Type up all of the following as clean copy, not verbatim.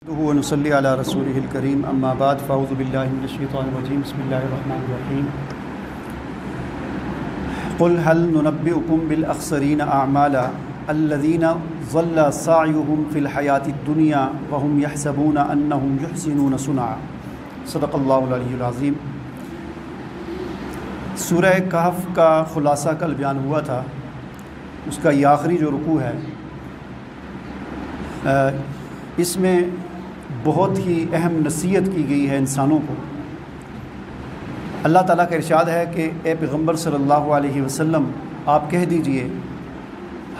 ونصلي على رسوله الكريم اما بعد فاعوذ بالله من الشيطان الرجيم بسم الله الرحمن الرحيم قل هل ننبئكم بالاخسرين اعمالا الذين ضل سعيهم في الحياة الدنيا وهم يحسبون انهم يحسنون صنعا صدق اللہ العلی العظیم۔ سورہ کہف کا خلاصہ کل بیان ہوا تھا، اس کا یہ آخری جو رکوع ہے اس میں بہت ہی اہم نصیحت کی گئی ہے انسانوں کو۔ اللہ تعالیٰ کا ارشاد ہے کہ اے پیغمبر صلی اللہ علیہ وسلم آپ کہہ دیجئے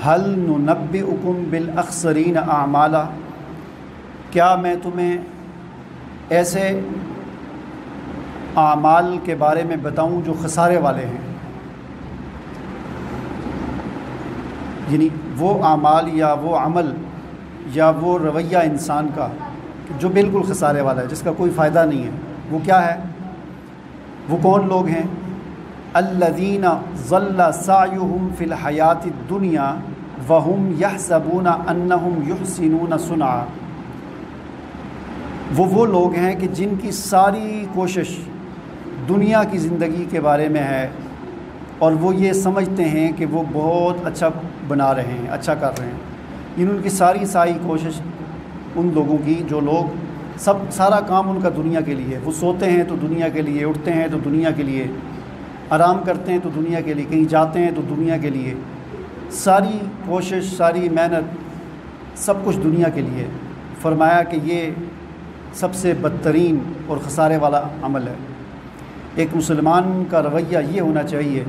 هل ننبئکم بالاخسرین اعمالا، کیا میں تمہیں ایسے اعمال کے بارے میں بتاؤں جو خسارے والے ہیں، یعنی وہ اعمال یا وہ عمل یا وہ رویہ انسان کا جو بالکل خسارے والا ہے، جس کا کوئی فائدہ نہیں ہے۔ وہ کیا ہے؟ وہ کون لوگ ہیں؟ الذین ضل سعیہم فی الحیاۃ الدنیا وہم یحسبون انہم یحسنون صنعا۔ وہ لوگ ہیں کہ جن کی ساری کوشش دنیا کی زندگی کے بارے میں ہے اور وہ یہ سمجھتے ہیں کہ وہ بہت اچھا بنا رہے ہیں، اچھا کر رہے ہیں۔ ان کی ساری کوشش ان لوگوں کی جو لوگ سارا کام ان کا دنیا کے لیے، وہ سوتے ہیں تو دنیا کے لیے، اٹھتے ہیں تو دنیا کے لیے، آرام کرتے ہیں تو دنیا کے لیے، کہیں جاتے ہیں تو دنیا کے لیے، ساری کوشش، ساری محنت، سب کچھ دنیا کے لیے۔ فرمایا کہ یہ سب سے بدترین اور خسارے والا عمل ہے۔ ایک مسلمان کا رویہ یہ ہونا چاہیے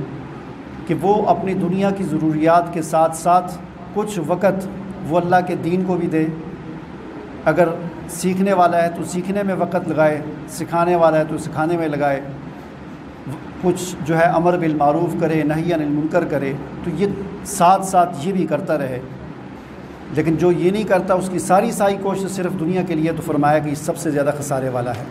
کہ وہ اپنی دنیا کی ضروریات کے ساتھ ساتھ کچھ وقت وہ اللہ کے دین کو بھی دے۔ اگر سیکھنے والا ہے تو سیکھنے میں وقت لگائے، سکھانے والا ہے تو سکھانے میں لگائے، کچھ جو ہے امر بالمعروف کرے، نہی عن المنکر کرے، تو یہ ساتھ یہ بھی کرتا رہے۔ لیکن جو یہ نہیں کرتا، اس کی ساری کوشش صرف دنیا کے لیے، تو فرمایا کہ یہ سب سے زیادہ خسارے والا ہے۔